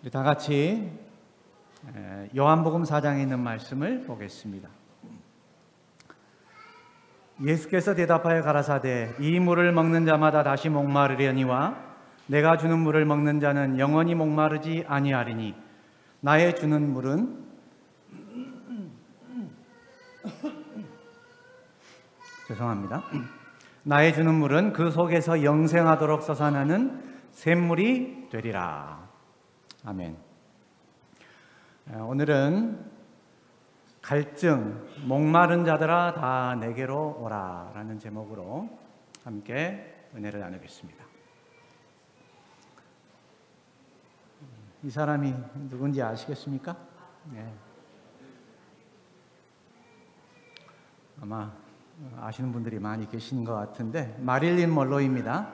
우리 다 같이 요한복음 4장에 있는 말씀을 보겠습니다. 예수께서 대답하여 가라사대 이 물을 먹는 자마다 다시 목마르려니와 내가 주는 물을 먹는 자는 영원히 목마르지 아니하리니 나의 주는 물은 죄송합니다. 나의 주는 물은 그 속에서 영생하도록 솟아나는 샘물이 되리라. 아멘. 오늘은 갈증, 목마른 자들아 다 내게로 오라 라는 제목으로 함께 은혜를 나누겠습니다. 이 사람이 누군지 아시겠습니까? 네. 아마 아시는 분들이 많이 계신 것 같은데 마릴린 먼로입니다.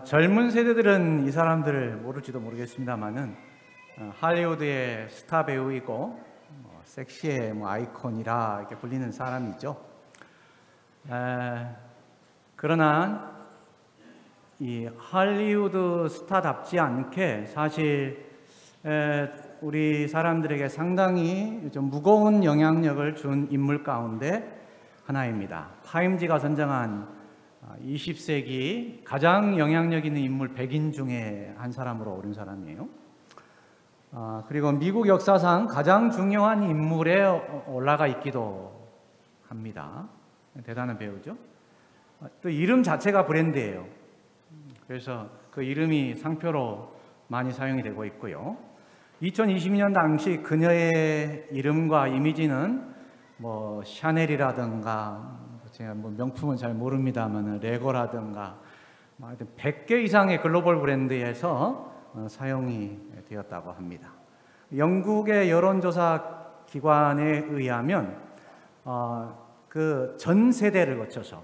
젊은 세대들은 이 사람들을 모를지도 모르겠습니다만은 할리우드의 스타 배우이고 섹시의 아이콘이라 이렇게 불리는 사람이죠. 그러나 이 할리우드 스타답지 않게 사실 우리 사람들에게 상당히 좀 무거운 영향력을 준 인물 가운데 하나입니다. 타임지가 선정한 20세기 가장 영향력 있는 인물 100인 중에 한 사람으로 오른 사람이에요. 그리고 미국 역사상 가장 중요한 인물에 올라가 있기도 합니다. 대단한 배우죠. 또 이름 자체가 브랜드예요. 그래서 그 이름이 상표로 많이 사용이 되고 있고요. 2020년 당시 그녀의 이름과 이미지는 샤넬이라든가 제가 명품은 잘 모릅니다만 레고라든가 100개 이상의 글로벌 브랜드에서 사용이 되었다고 합니다. 영국의 여론조사 기관에 의하면 그 전 세대를 거쳐서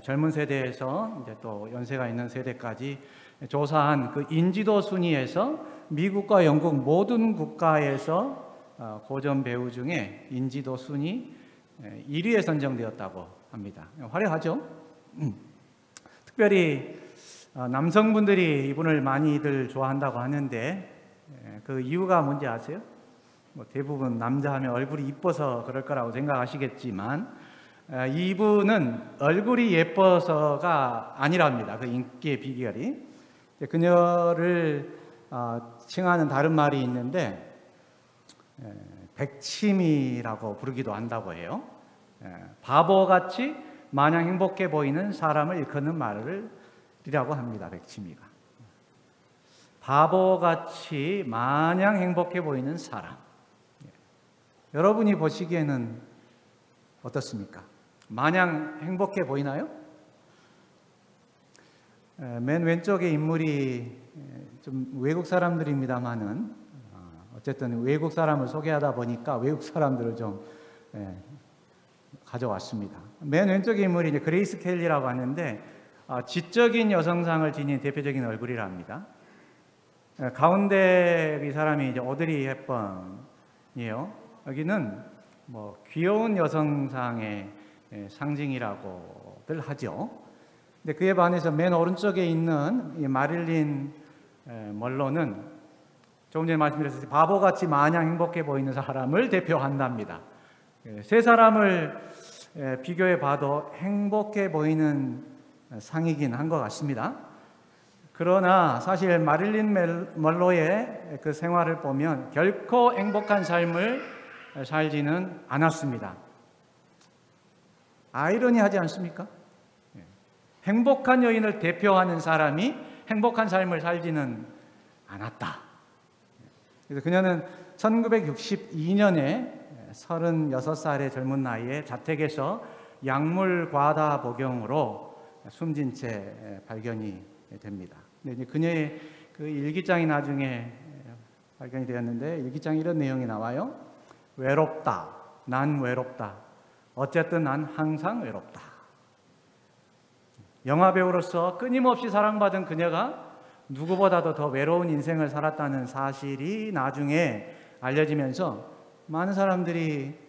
젊은 세대에서 이제 또 연세가 있는 세대까지 조사한 그 인지도 순위에서 미국과 영국 모든 국가에서 고전 배우 중에 인지도 순위 1위에 선정되었다고 합니다. 화려하죠? 특별히 남성분들이 이분을 많이들 좋아한다고 하는데 그 이유가 뭔지 아세요? 대부분 남자 하면 얼굴이 이뻐서 그럴 거라고 생각하시겠지만 이분은 얼굴이 예뻐서가 아니랍니다. 그 인기의 비결이. 그녀를 칭하는 다른 말이 있는데 백치미라고 부르기도 한다고 해요. 바보같이 마냥 행복해 보이는 사람을 일컫는 말이라고 합니다. 백치미가. 바보같이 마냥 행복해 보이는 사람. 여러분이 보시기에는 어떻습니까? 마냥 행복해 보이나요? 맨 왼쪽의 인물이 좀 외국 사람들입니다만은 어쨌든 외국 사람을 소개하다 보니까 외국 사람들을 좀 가져왔습니다. 맨 왼쪽의 인물이 이제 그레이스 켈리라고 하는데 지적인 여성상을 지닌 대표적인 얼굴이랍니다. 가운데 이 사람이 이제 오드리 헵번이에요. 여기는 귀여운 여성상의 상징이라고들 하죠. 근데 그에 반해서 맨 오른쪽에 있는 이 마릴린 먼로는 조금 전에 말씀드렸듯이 바보같이 마냥 행복해 보이는 사람을 대표한답니다. 세 사람을 비교해 봐도 행복해 보이는 상이긴 한 것 같습니다. 그러나 사실 마릴린 먼로의 그 생활을 보면 결코 행복한 삶을 살지는 않았습니다. 아이러니하지 않습니까? 행복한 여인을 대표하는 사람이 행복한 삶을 살지는 않았다. 그래서 그녀는 1962년에 36살의 젊은 나이에 자택에서 약물 과다 복용으로 숨진 채 발견이 됩니다. 근데 그녀의 그 일기장이 나중에 발견이 되었는데 일기장에 이런 내용이 나와요. 외롭다. 난 외롭다. 어쨌든 난 항상 외롭다. 영화배우로서 끊임없이 사랑받은 그녀가 누구보다도 더 외로운 인생을 살았다는 사실이 나중에 알려지면서 많은 사람들이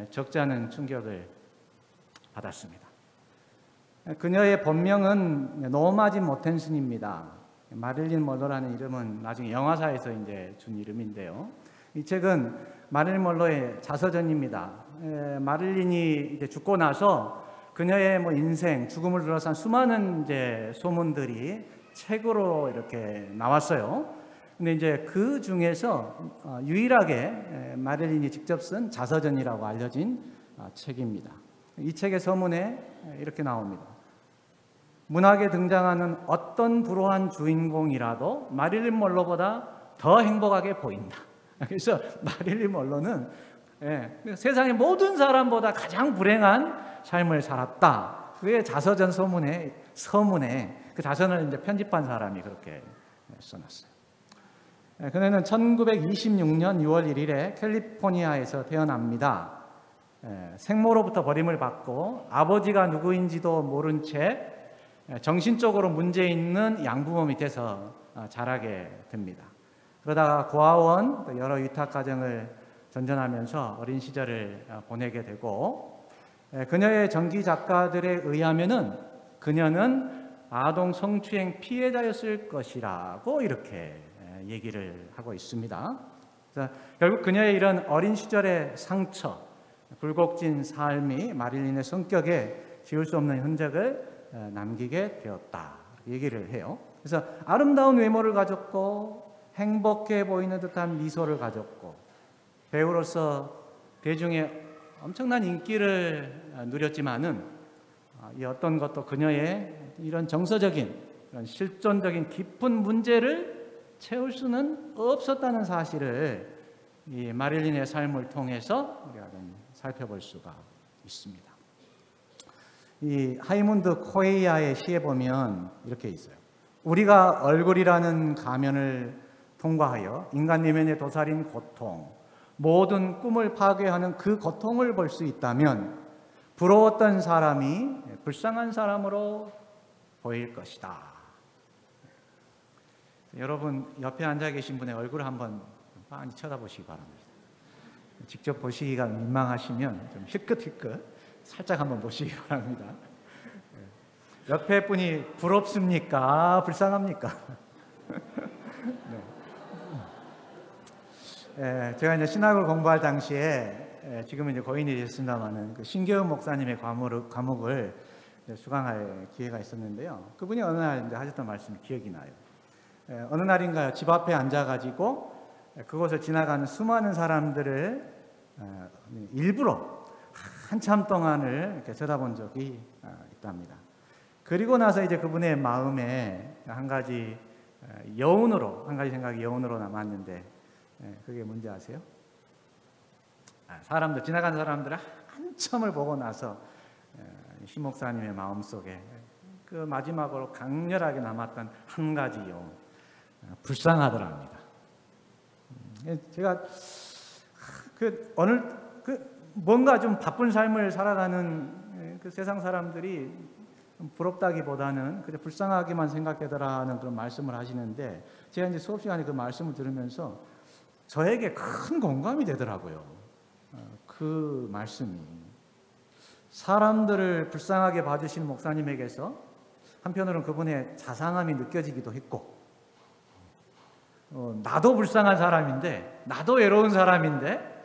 적지 않은 충격을 받았습니다. 그녀의 본명은 노마진 모텐슨입니다. 마릴린 먼로라는 이름은 나중에 영화사에서 이제 준 이름인데요. 이 책은 마릴린 먼로의 자서전입니다. 마릴린이 이제 죽고 나서 그녀의 뭐 인생, 죽음을 둘러싼 수많은 이제 소문들이 책으로 이렇게 나왔어요. 근데 이제 그 중에서 유일하게 마릴린이 직접 쓴 자서전이라고 알려진 책입니다. 이 책의 서문에 이렇게 나옵니다. 문학에 등장하는 어떤 불우한 주인공이라도 마릴린 먼로보다 더 행복하게 보인다. 그래서 마릴린 먼로는 세상의 모든 사람보다 가장 불행한 삶을 살았다. 그의 자서전 서문에 그 자서전을 이제 편집한 사람이 그렇게 써놨어요. 그녀는 1926년 6월 1일에 캘리포니아에서 태어납니다. 생모로부터 버림을 받고 아버지가 누구인지도 모른 채 정신적으로 문제 있는 양부모 밑에서 자라게 됩니다. 그러다가 고아원, 또 여러 위탁 가정을 전전하면서 어린 시절을 보내게 되고, 그녀의 전기 작가들에 의하면은 그녀는 아동 성추행 피해자였을 것이라고 이렇게 얘기를 하고 있습니다. 그래서 결국 그녀의 이런 어린 시절의 상처, 굴곡진 삶이 마릴린의 성격에 지울 수 없는 흔적을 남기게 되었다 얘기를 해요. 그래서 아름다운 외모를 가졌고 행복해 보이는 듯한 미소를 가졌고 배우로서 대중의 엄청난 인기를 누렸지만은 이 어떤 것도 그녀의 이런 정서적인 이런 실존적인 깊은 문제를 채울 수는 없었다는 사실을 이 마릴린의 삶을 통해서 우리가 좀 살펴볼 수가 있습니다. 이 하이문드 코에이아의 시에 보면 이렇게 있어요. 우리가 얼굴이라는 가면을 통과하여 인간 내면에 도사린 고통, 모든 꿈을 파괴하는 그 고통을 볼 수 있다면 부러웠던 사람이 불쌍한 사람으로 보일 것이다. 여러분 옆에 앉아 계신 분의 얼굴을 한번 많이 쳐다보시기 바랍니다. 직접 보시기가 민망하시면 좀 힐끗힐끗 살짝 한번 보시기 바랍니다. 옆에 분이 부럽습니까? 불쌍합니까? 네. 제가 이제 신학을 공부할 당시에 지금은 이제 고인이 되셨습니다만은 그 신계훈 목사님의 과목을 수강할 기회가 있었는데요. 그분이 어느 날 이제 하셨던 말씀이 기억이 나요. 어느 날인가요? 집 앞에 앉아가지고 그곳을 지나가는 수많은 사람들을 일부러 한참 동안을 이렇게 쳐다본 적이 있답니다. 그리고 나서 이제 그분의 마음에 한 가지 생각이 여운으로 남았는데 그게 뭔지 아세요? 지나가는 사람들을 한참을 보고 나서 신 목사님의 마음속에 그 마지막으로 강렬하게 남았던 한 가지 여운, 불쌍하더랍니다. 제가 뭔가 좀 바쁜 삶을 살아가는 그 세상 사람들이 부럽다기보다는 그저 불쌍하게만 생각하더라는 그런 말씀을 하시는데, 제가 이제 수업 시간에 그 말씀을 들으면서 저에게 큰 공감이 되더라고요. 그 말씀이 사람들을 불쌍하게 봐주시는 목사님에게서 한편으로는 그분의 자상함이 느껴지기도 했고, 나도 불쌍한 사람인데, 나도 외로운 사람인데,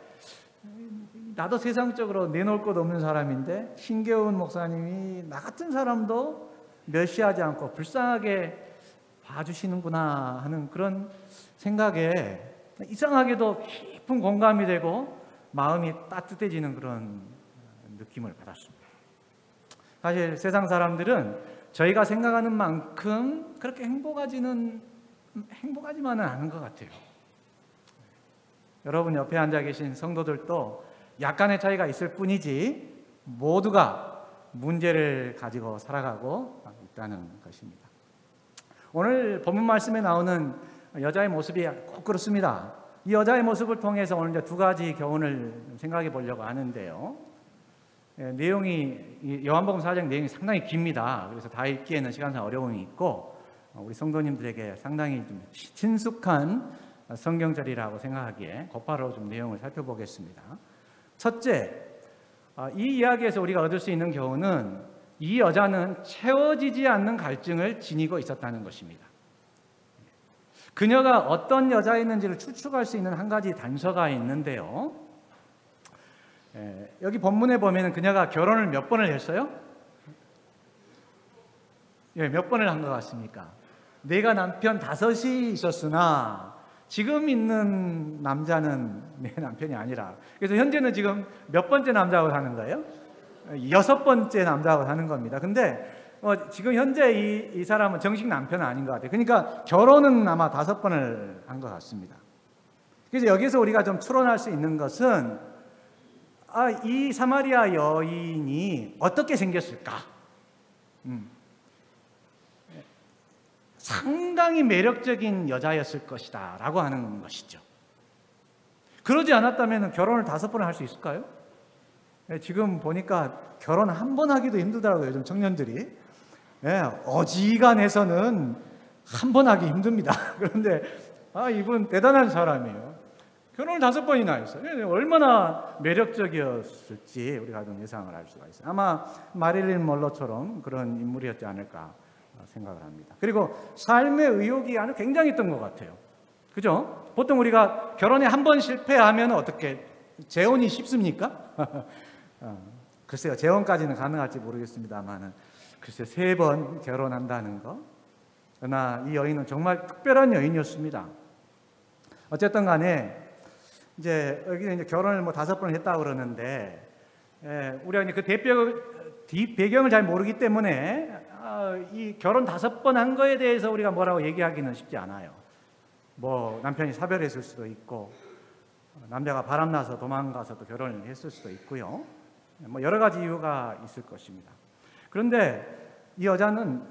나도 세상적으로 내놓을 것 없는 사람인데 신계훈 목사님이 나 같은 사람도 멸시하지 않고 불쌍하게 봐주시는구나 하는 그런 생각에 이상하게도 깊은 공감이 되고 마음이 따뜻해지는 그런 느낌을 받았습니다. 사실 세상 사람들은 저희가 생각하는 만큼 그렇게 행복하지만은 않은 것 같아요. 여러분 옆에 앉아 계신 성도들도 약간의 차이가 있을 뿐이지 모두가 문제를 가지고 살아가고 있다는 것입니다. 오늘 본문 말씀에 나오는 여자의 모습이 꼭 그렇습니다. 이 여자의 모습을 통해서 오늘 이제 두 가지 교훈을 생각해 보려고 하는데요. 내용이 요한복음 4장 내용이 상당히 깁니다. 그래서 다 읽기에는 시간상 어려움이 있고 우리 성도님들에게 상당히 좀 친숙한 성경절이라고 생각하기에 곧바로 좀 내용을 살펴보겠습니다. 첫째, 이 이야기에서 우리가 얻을 수 있는 교훈은 이 여자는 채워지지 않는 갈증을 지니고 있었다는 것입니다. 그녀가 어떤 여자였는지를 추측할 수 있는 한 가지 단서가 있는데요. 여기 본문에 보면 그녀가 결혼을 몇 번을 했어요? 몇 번을 한 것 같습니까? 내가 남편 5이 있었으나 지금 있는 남자는 내 남편이 아니라. 그래서 현재는 지금 몇 번째 남자하고 사는 거예요? 6번째 남자하고 사는 겁니다. 근데 지금 현재 이 사람은 정식 남편은 아닌 것 같아요. 그러니까 결혼은 아마 5번을 한 것 같습니다. 그래서 여기서 우리가 좀 추론할 수 있는 것은 이 사마리아 여인이 어떻게 생겼을까? 상당히 매력적인 여자였을 것이다 라고 하는 것이죠. 그러지 않았다면 결혼을 5번을 할 수 있을까요? 지금 보니까 결혼 한 번 하기도 힘들더라고요. 요즘 청년들이. 어지간해서는 한 번 하기 힘듭니다. 그런데 이분 대단한 사람이에요. 결혼을 5번이나 했어요. 얼마나 매력적이었을지 우리가 좀 예상을 할 수가 있어요. 아마 마릴린 먼로처럼 그런 인물이었지 않을까 생각을 합니다. 그리고 삶의 의욕이 아주 굉장했던 것 같아요. 그죠? 보통 우리가 결혼에 한 번 실패하면 어떻게 재혼이 쉽습니까? 글쎄요, 재혼까지는 가능할지 모르겠습니다만은 글쎄 3번 결혼한다는 거. 그러나 이 여인은 정말 특별한 여인이었습니다. 어쨌든 간에 이제 여기 이제 결혼을 5번을 했다고 그러는데 우리가 이제 그 배경을 잘 모르기 때문에 이 결혼 5번 한 거에 대해서 우리가 뭐라고 얘기하기는 쉽지 않아요. 뭐 남편이 사별했을 수도 있고 남자가 바람나서 도망가서 또 결혼을 했을 수도 있고요. 뭐 여러 가지 이유가 있을 것입니다. 그런데 이 여자는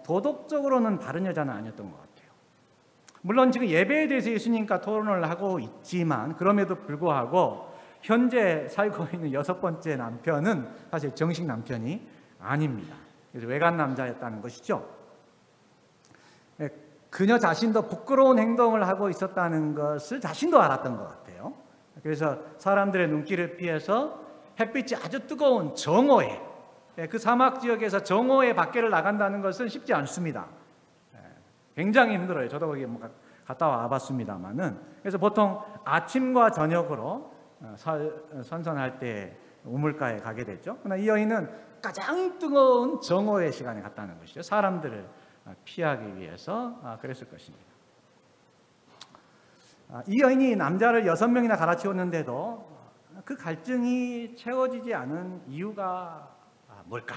도덕적으로는 바른 여자는 아니었던 것 같아요. 물론 지금 예배에 대해서 예수님과 토론을 하고 있지만 그럼에도 불구하고 현재 살고 있는 6번째 남편은 사실 정식 남편이 아닙니다. 그래서 외간 남자였다는 것이죠. 그녀 자신도 부끄러운 행동을 하고 있었다는 것을 자신도 알았던 것 같아요. 그래서 사람들의 눈길을 피해서 햇빛이 아주 뜨거운 정오에, 그 사막 지역에서 정오에 밖에를 나간다는 것은 쉽지 않습니다. 굉장히 힘들어요. 저도 거기 갔다 와봤습니다만은. 그래서 보통 아침과 저녁으로 선선할 때 우물가에 가게 됐죠. 그러나 이 여인은 가장 뜨거운 정오의 시간에 갔다는 것이죠. 사람들을 피하기 위해서 그랬을 것입니다. 이 여인이 남자를 6명이나 갈아치웠는데도 그 갈증이 채워지지 않은 이유가 뭘까?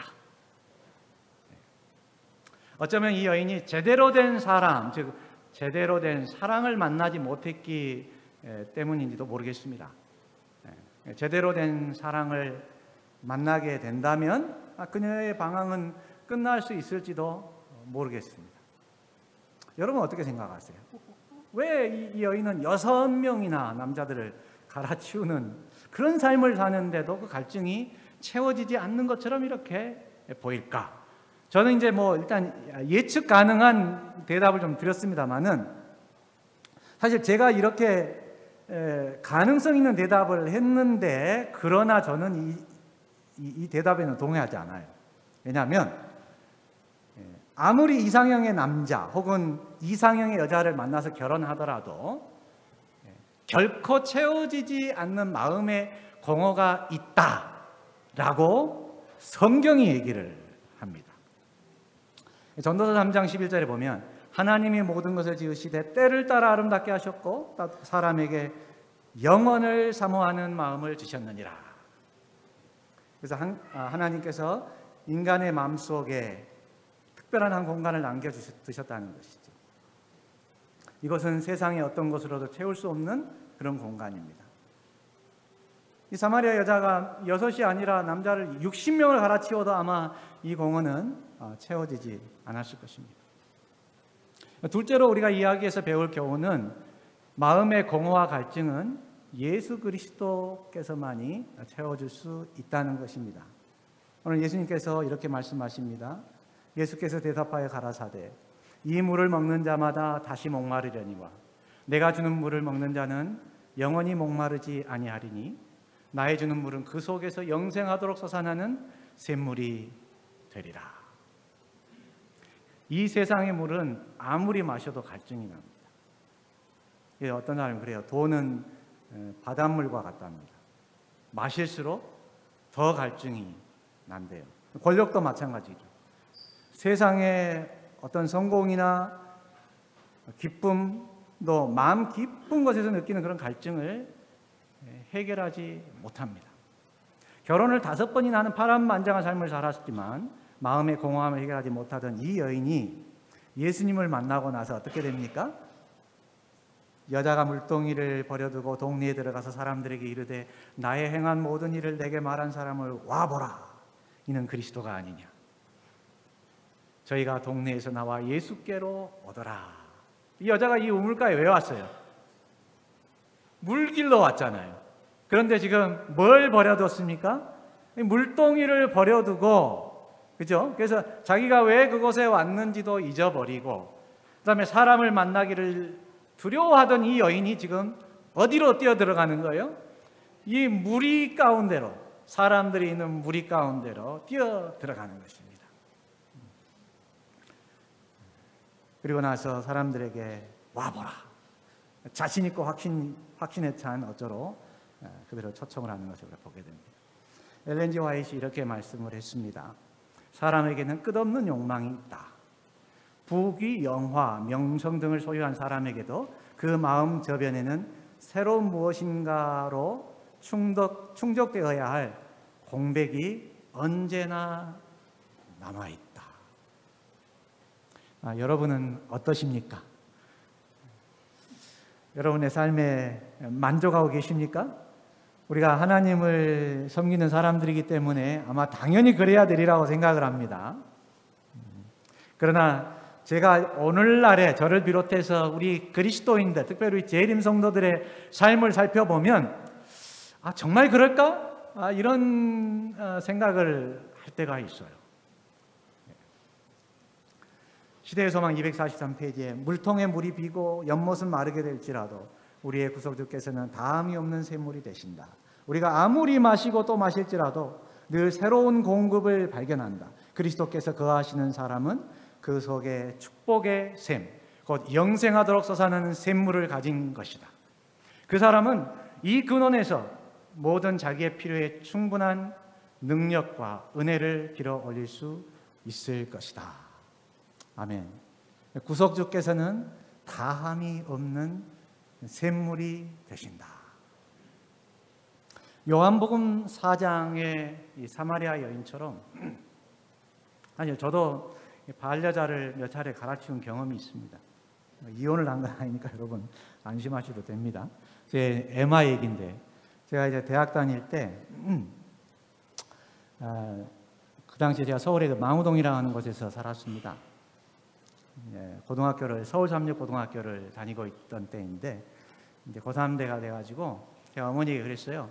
어쩌면 이 여인이 제대로 된 사람, 즉 제대로 된 사랑을 만나지 못했기 때문인지도 모르겠습니다. 제대로 된 사랑을 만나게 된다면 그녀의 방황은 끝날 수 있을지도 모르겠습니다. 여러분 어떻게 생각하세요? 왜 이 여인은 6명이나 남자들을 갈아치우는 그런 삶을 사는데도 그 갈증이 채워지지 않는 것처럼 이렇게 보일까? 저는 이제 일단 예측 가능한 대답을 좀 드렸습니다만은 사실 제가 이렇게 가능성 있는 대답을 했는데 그러나 저는 이 대답에는 동의하지 않아요. 왜냐하면 아무리 이상형의 남자 혹은 이상형의 여자를 만나서 결혼하더라도 결코 채워지지 않는 마음의 공허가 있다라고 성경이 얘기를 합니다. 전도서 3장 11절에 보면 하나님이 모든 것을 지으시되 때를 따라 아름답게 하셨고 사람에게 영원을 사모하는 마음을 주셨느니라. 그래서 하나님께서 인간의 마음속에 특별한 한 공간을 남겨두셨다는 것이죠. 이것은 세상의 어떤 것으로도 채울 수 없는 그런 공간입니다. 이 사마리아 여자가 6이 아니라 남자를 60명을 갈아치워도 아마 이 공허는 채워지지 않았을 것입니다. 둘째로 우리가 이야기에서 배울 교훈은 마음의 공허와 갈증은 예수 그리스도께서만이 채워줄 수 있다는 것입니다. 오늘 예수님께서 이렇게 말씀하십니다. 예수께서 대답하여 가라사대 이 물을 먹는 자마다 다시 목마르려니와 내가 주는 물을 먹는 자는 영원히 목마르지 아니하리니 나의 주는 물은 그 속에서 영생하도록 솟아나는 샘물이 되리라. 이 세상의 물은 아무리 마셔도 갈증이 납니다. 그래서 어떤 사람은 그래요. 돈은 바닷물과 같답니다. 마실수록 더 갈증이 난대요. 권력도 마찬가지죠. 세상에 어떤 성공이나 기쁨도 마음 깊은 곳에서 느끼는 그런 갈증을 해결하지 못합니다. 결혼을 5번이나 하는 파란만장한 삶을 살았지만 마음의 공허함을 해결하지 못하던 이 여인이 예수님을 만나고 나서 어떻게 됩니까? 여자가 물동이를 버려두고 동네에 들어가서 사람들에게 이르되 나의 행한 모든 일을 내게 말한 사람을 와보라. 이는 그리스도가 아니냐. 저희가 동네에서 나와 예수께로 오더라. 이 여자가 이 우물가에 왜 왔어요? 물 길러 왔잖아요. 그런데 지금 뭘 버려뒀습니까? 물동이를 버려두고, 그죠? 그래서 자기가 왜 그곳에 왔는지도 잊어버리고, 그 다음에 사람을 만나기를 두려워하던 이 여인이 지금 어디로 뛰어 들어가는 거예요? 이 무리 가운데로, 사람들이 있는 무리 가운데로 뛰어 들어가는 것입니다. 그리고 나서 사람들에게 와보라. 자신 있고 확신에 찬 어조로 그대로 초청을 하는 것을 보게 됩니다. 엘렌 G. 화이트이 이렇게 말씀을 했습니다. 사람에게는 끝없는 욕망이 있다. 부귀, 영화, 명성 등을 소유한 사람에게도 그 마음 저변에는 새로운 무엇인가로 충족되어야 할 공백이 언제나 남아있다. 여러분은 어떠십니까? 여러분의 삶에 만족하고 계십니까? 우리가 하나님을 섬기는 사람들이기 때문에 아마 당연히 그래야 되리라고 생각을 합니다. 그러나 제가 오늘날에 저를 비롯해서 우리 그리스도인들, 특별히 우리 재림 성도들의 삶을 살펴보면 정말 그럴까? 이런 생각을 할 때가 있어요. 시대의 소망 243페이지에 물통에 물이 비고 연못은 마르게 될지라도 우리의 구속주께서는 다함이 없는 샘물이 되신다. 우리가 아무리 마시고 또 마실지라도 늘 새로운 공급을 발견한다. 그리스도께서 거하시는 사람은 그 속에 축복의 샘, 곧 영생하도록 솟아나는 샘물을 가진 것이다. 그 사람은 이 근원에서 모든 자기의 필요에 충분한 능력과 은혜를 빌어 올릴 수 있을 것이다. 아멘. 구속주께서는 다함이 없는 샘물이 되신다. 요한복음 4장의 이 사마리아 여인처럼, 아니요, 저도 반려자를 몇 차례 갈아치운 경험이 있습니다. 이혼을 한 건 아니니까 여러분 안심하셔도 됩니다. 제 에마 얘기인데, 제가 이제 대학 다닐 때 그 당시에 제가 서울의 망우동이라는 곳에서 살았습니다. 고등학교를 서울 삼육고등학교를 다니고 있던 때인데 이제 고3대가 돼가지고 제가 어머니에게 그랬어요.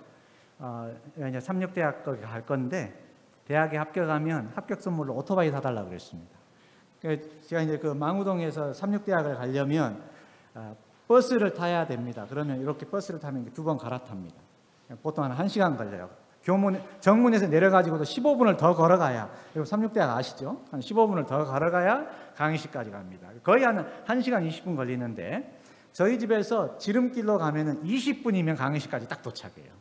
이제 삼육대학 갈 건데 대학에 합격하면 합격 선물로 오토바이 사달라고 그랬습니다. 제가 이제 그 망우동에서 삼육대학을 가려면 버스를 타야 됩니다. 그러면 이렇게 버스를 타면 2번 갈아탑니다. 보통 한 1시간 걸려요. 정문에서 내려가지고도 15분을 더 걸어가야, 그리고 삼육대학 아시죠? 한 15분을 더 걸어가야 강의실까지 갑니다. 거의 한 1시간 20분 걸리는데 저희 집에서 지름길로 가면은 20분이면 강의실까지 딱 도착해요.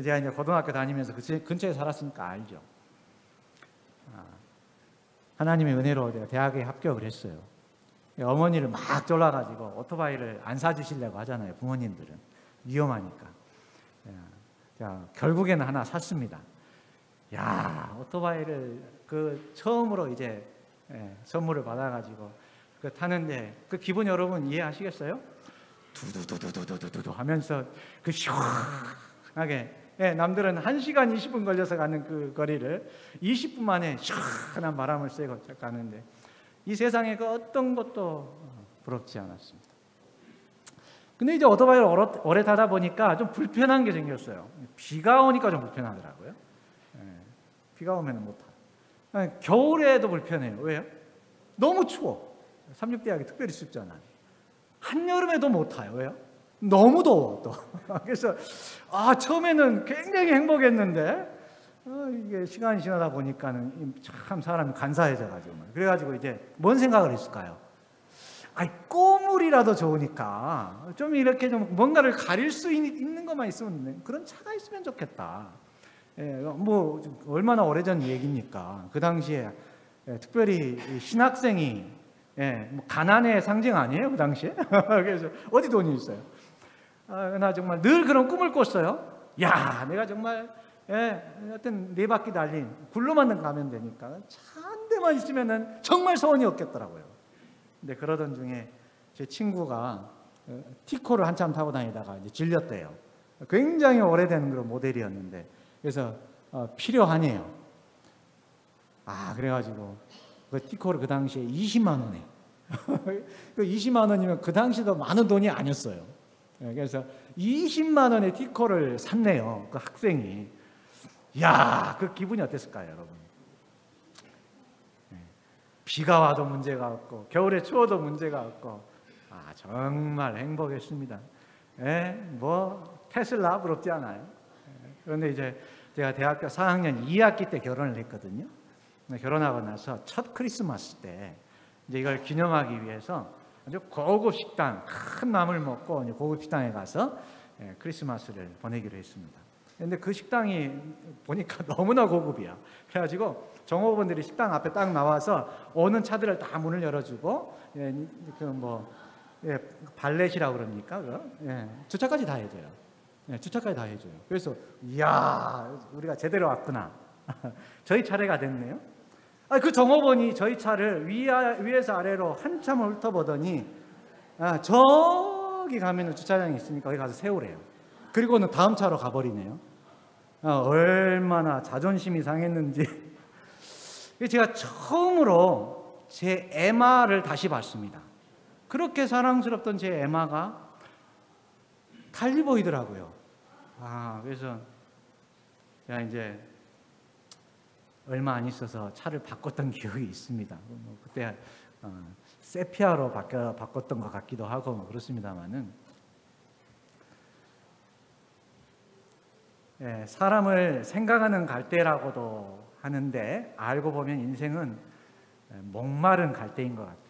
제가 이제 고등학교 다니면서 그 근처에 살았으니까 알죠. 하나님의 은혜로 제가 대학에 합격을 했어요. 어머니를 막 졸라가지고 오토바이를 안 사주시려고 하잖아요. 부모님들은 위험하니까. 자, 결국에는 하나 샀습니다. 야, 오토바이를 처음으로 이제 선물을 받아가지고 타는데 그 기분 여러분 이해하시겠어요? 두두두두두두두 하면서 그 시원하게, 남들은 1시간 20분 걸려서 가는 그 거리를 20분 만에 시원한 바람을 쐬고 가는데 이 세상에 그 어떤 것도 부럽지 않았습니다. 근데 이제 오토바이를 오래 타다 보니까 좀 불편한 게 생겼어요. 비가 오니까 좀 불편하더라고요. 비가 오면 못 타요. 겨울에도 불편해요. 왜요? 너무 추워. 삼육대학이 특별히 춥잖아요. 한여름에도 못 타요. 왜요? 너무 더워 또. 그래서 처음에는 굉장히 행복했는데 이게 시간이 지나다 보니까는 참 사람이 간사해져가지고 그래가지고 이제 뭔 생각을 했을까요? 꼬물이라도 좋으니까 좀 이렇게 좀 뭔가를 가릴 수 있는 것만 있으면, 그런 차가 있으면 좋겠다. 뭐 얼마나 오래전 얘기입니까? 그 당시에 특별히 신학생이 뭐 가난의 상징 아니에요? 그 당시에? 그래서 어디 돈이 있어요? 나 정말 늘 그런 꿈을 꿨어요. 야, 내가 정말 하여튼 4바퀴 달린 굴러만 가면 되니까 차 한 대만 있으면은 정말 소원이 없겠더라고요. 근데 그러던 중에 제 친구가 티코를 한참 타고 다니다가 이제 질렸대요. 굉장히 오래된 그런 모델이었는데, 그래서 필요하네요. 그래가지고 그 티코를 그 당시에 20만 원에 그 20만 원이면 그 당시도 많은 돈이 아니었어요. 그래서 20만 원의 티코를 샀네요. 그 학생이. 야, 그 기분이 어땠을까요, 여러분? 비가 와도 문제가 없고 겨울에 추워도 문제가 없고 정말 행복했습니다. 뭐 테슬라 부럽지 않아요? 그런데 이제 제가 대학교 4학년 2학기 때 결혼을 했거든요. 결혼하고 나서 첫 크리스마스 때 이제 이걸 기념하기 위해서 아주 고급 식당, 큰 맘을 먹고 이제 고급 식당에 가서 크리스마스를 보내기로 했습니다. 근데 그 식당이 보니까 너무나 고급이야. 그래가지고 종업원들이 식당 앞에 딱 나와서 오는 차들을 다 문을 열어주고, 발렛이라고 그럽니까? 주차까지 다 해줘요. 주차까지 다 해줘요. 그래서 이야, 우리가 제대로 왔구나. 저희 차례가 됐네요. 그 종업원이 저희 차를 위에서 아래로 한참을 훑어보더니 저기 가면 주차장이 있으니까 거기 가서 세우래요. 그리고는 다음 차로 가버리네요. 얼마나 자존심이 상했는지. 제가 처음으로 제 에마를 다시 봤습니다. 그렇게 사랑스럽던 제 에마가 달리 보이더라고요. 그래서 제가 이제 얼마 안 있어서 차를 바꿨던 기억이 있습니다. 그때 세피아로 바꿨던 것 같기도 하고 뭐 그렇습니다만은, 사람을 생각하는 갈대라고도 하는데 알고 보면 인생은 목마른 갈대인 것 같아요.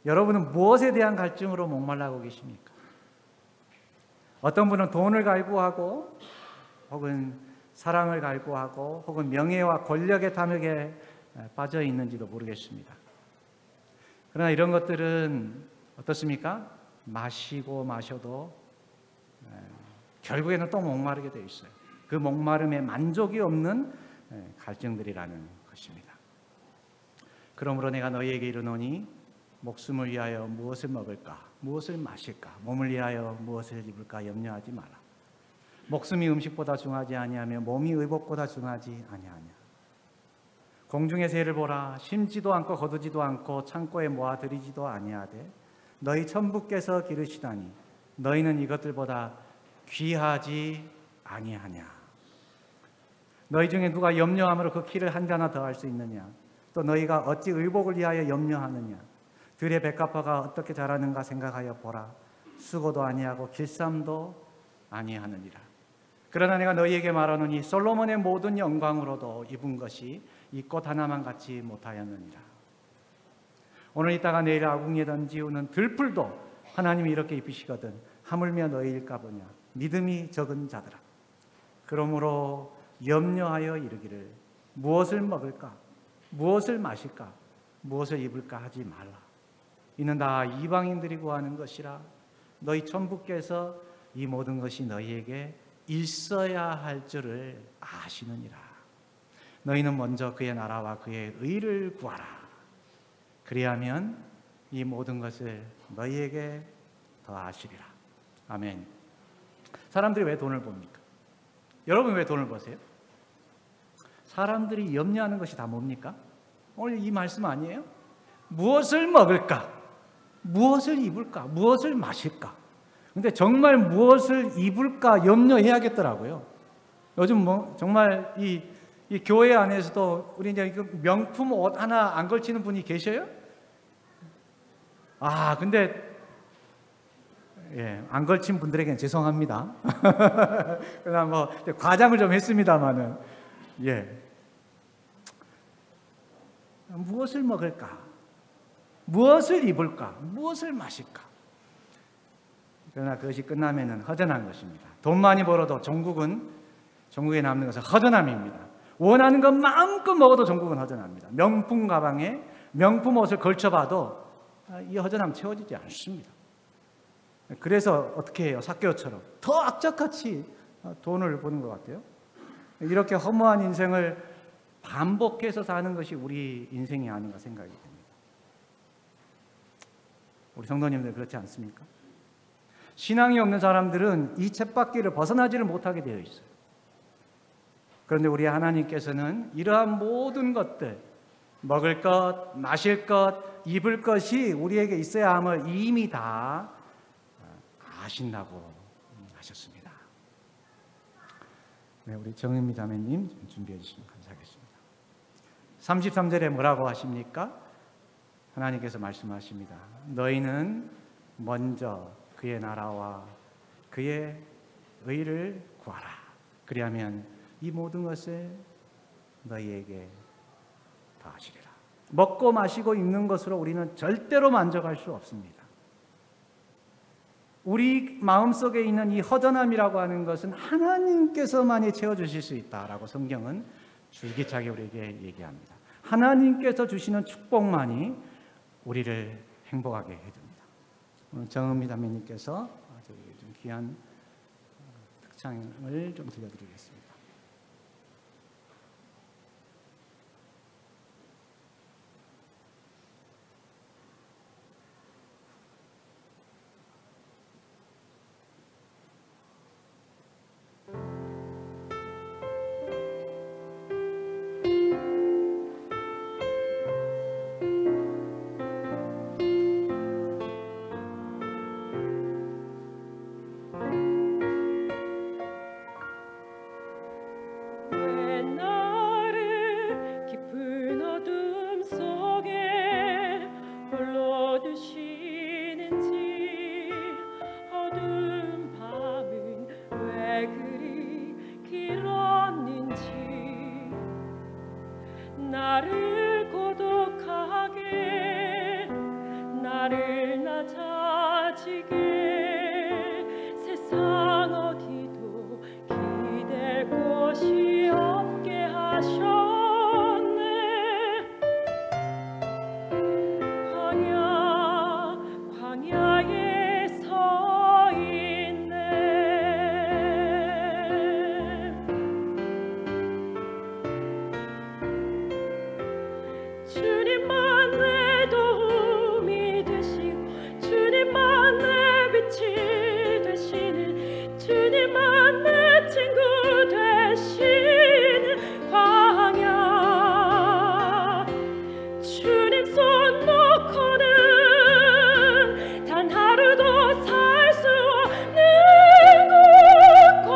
여러분은 무엇에 대한 갈증으로 목말라고 계십니까? 어떤 분은 돈을 갈구하고, 혹은 사랑을 갈구하고, 혹은 명예와 권력의 탐욕에 빠져 있는지도 모르겠습니다. 그러나 이런 것들은 어떻습니까? 마시고 마셔도 결국에는 또 목마르게 되어 있어요. 그 목마름에 만족이 없는 갈증들이라는 것입니다. 그러므로 내가 너희에게 이르노니 목숨을 위하여 무엇을 먹을까, 무엇을 마실까, 몸을 위하여 무엇을 입을까 염려하지 마라. 목숨이 음식보다 중하지 아니하며 몸이 의복보다 중하지 아니하냐. 공중의 새를 보라. 심지도 않고 거두지도 않고 창고에 모아들이지도 아니하되 너희 천부께서 기르시다니 너희는 이것들보다 귀하지 아니하냐. 너희 중에 누가 염려함으로 그 키를 한 자나 더할 수 있느냐. 또 너희가 어찌 의복을 위하여 염려하느냐. 들의 백합화가 어떻게 자라는가 생각하여 보라. 수고도 아니하고 길쌈도 아니하느니라. 그러나 내가 너희에게 말하노니 솔로몬의 모든 영광으로도 입은 것이 이 꽃 하나만 같이 못하였느니라. 오늘 있다가 내일 아궁이에 던지우는 들풀도 하나님이 이렇게 입히시거든 하물며 너희일까 보냐. 믿음이 적은 자들아. 그러므로 염려하여 이르기를 무엇을 먹을까, 무엇을 마실까, 무엇을 입을까 하지 말라. 이는 다 이방인들이 구하는 것이라. 너희 천부께서 이 모든 것이 너희에게 있어야 할 줄을 아시느니라. 너희는 먼저 그의 나라와 그의 의를 구하라. 그리하면 이 모든 것을 너희에게 더하시리라. 아멘. 사람들이 왜 돈을 봅니까? 여러분 왜 돈을 버세요? 사람들이 염려하는 것이 다 뭡니까? 오늘 이 말씀 아니에요? 무엇을 먹을까? 무엇을 입을까? 무엇을 마실까? 근데 정말 무엇을 입을까 염려해야겠더라고요. 요즘 뭐 정말 이 교회 안에서도 우리 이제 명품 옷 하나 안 걸치는 분이 계셔요? 근데 안 걸친 분들에게는 죄송합니다. 그러나 뭐 과장을 좀 했습니다만은, 무엇을 먹을까? 무엇을 입을까? 무엇을 마실까? 그러나 그것이 끝나면은 허전한 것입니다. 돈 많이 벌어도 종국에 남는 것은 허전함입니다. 원하는 것 마음껏 먹어도 종국은 허전합니다. 명품 가방에 명품 옷을 걸쳐봐도 이 허전함 채워지지 않습니다. 그래서 어떻게 해요? 삭개오처럼 더 악착같이 돈을 버는 것 같아요. 이렇게 허무한 인생을 반복해서 사는 것이 우리 인생이 아닌가 생각이 됩니다. 우리 성도님들 그렇지 않습니까? 신앙이 없는 사람들은 이 쳇바퀴를 벗어나지를 못하게 되어 있어요. 그런데 우리 하나님께서는 이러한 모든 것들, 먹을 것, 마실 것, 입을 것이 우리에게 있어야 함을 이미 다 아신다고 하셨습니다. 네, 우리 정은미 자매님 준비해 주시면 감사하겠습니다. 33절에 뭐라고 하십니까? 하나님께서 말씀하십니다. 너희는 먼저 그의 나라와 그의 의를 구하라. 그리하면 이 모든 것을 너희에게 더하시리라. 먹고 마시고 입는 것으로 우리는 절대로 만족할 수 없습니다. 우리 마음속에 있는 이 허전함이라고 하는 것은 하나님께서만이 채워주실 수 있다라고 성경은 줄기차게 우리에게 얘기합니다. 하나님께서 주시는 축복만이 우리를 행복하게 해줍니다. 오늘 정은미 자매님께서 좀 귀한 특창을 좀 들려드리겠습니다. 나를 고독하게 나를 낮아지게 세상 어디도 기댈 곳이 없게 하셨네. 광야에 서 있네. 주님만 내 도움이 되시고 주님만 내 빛이 되시는 주님만 내 친구 되시는 광야 주님 손 놓고는 단 하루도 살 수 없는 곳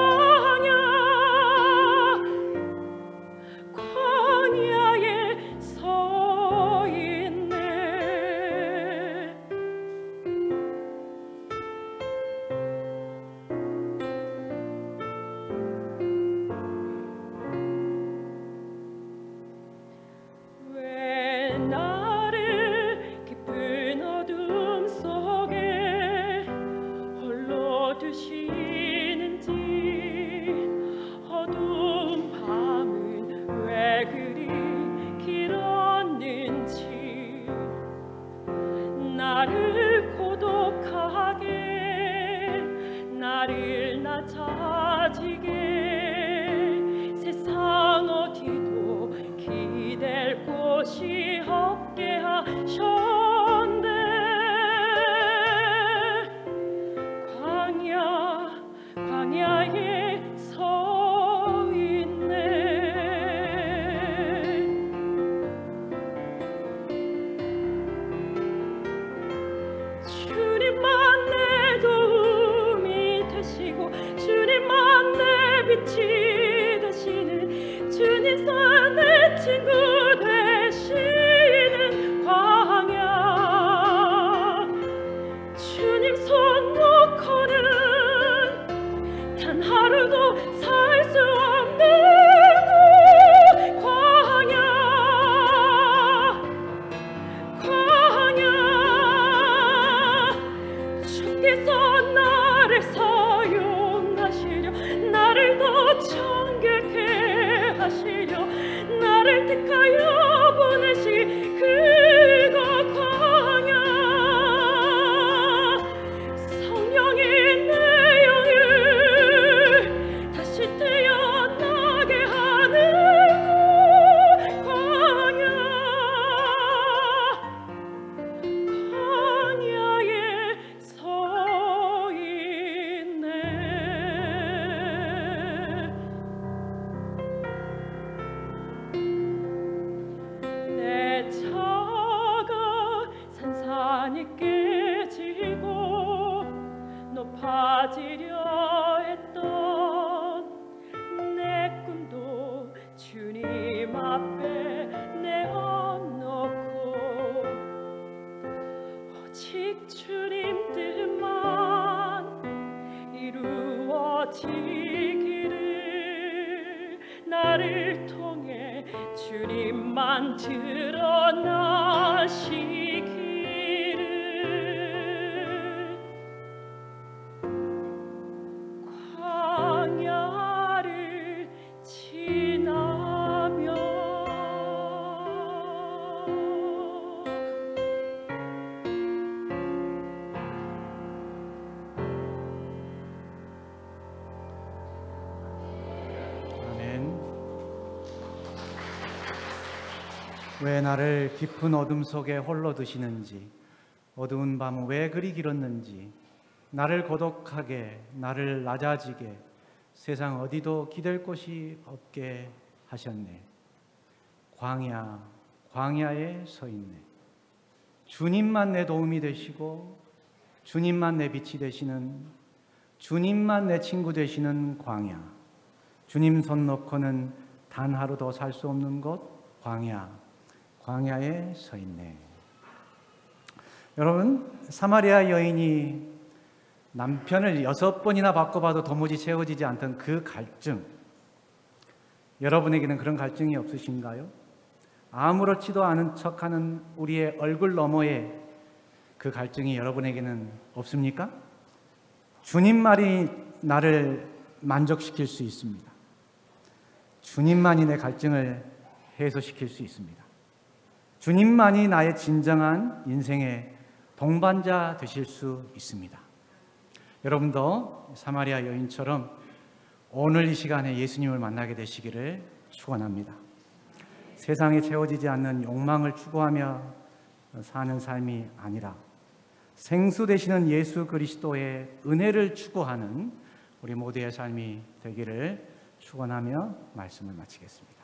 광야에 서 있네. 왜 나를 깊은 어둠 속에 홀로 두시는지 어두운 밤은 왜 그리 길었는지 나를 고독하게 나를 낮아지게 세상 어디도 기댈 곳이 없게 하셨네. 광야에 서 있네. 주님만 내 도움이 되시고 주님만 가지려 했던 내 꿈도 주님 앞에 내어놓고 오직 주님 뜻만 이루어지기를, 나를 통해 주님만 드러나시기를. 광야를 지나며 아멘. 왜 나를 깊은 어둠 속에 홀로 두시는지, 어두운 밤은 왜 그리 길었는지, 나를 고독하게, 나를 낮아지게, 세상 어디도 기댈 곳이 없게 하셨네. 광야에 서 있네. 주님만 내 도움이 되시고, 주님만 내 빛이 되시는, 주님만 내 친구 되시는 광야. 주님 손 놓고는 단 하루도 살 수 없는 곳, 광야에 서 있네. 여러분, 사마리아 여인이 남편을 6번이나 바꿔봐도 도무지 채워지지 않던 그 갈증, 여러분에게는 그런 갈증이 없으신가요? 아무렇지도 않은 척하는 우리의 얼굴 너머에 그 갈증이 여러분에게는 없습니까? 주님만이 나를 만족시킬 수 있습니다. 주님만이 내 갈증을 해소시킬 수 있습니다. 주님만이 나의 진정한 인생의 동반자 되실 수 있습니다. 여러분도 사마리아 여인처럼 오늘 이 시간에 예수님을 만나게 되시기를 축원합니다. 세상에 채워지지 않는 욕망을 추구하며 사는 삶이 아니라 생수 되시는 예수 그리스도의 은혜를 추구하는 우리 모두의 삶이 되기를 축원하며 말씀을 마치겠습니다.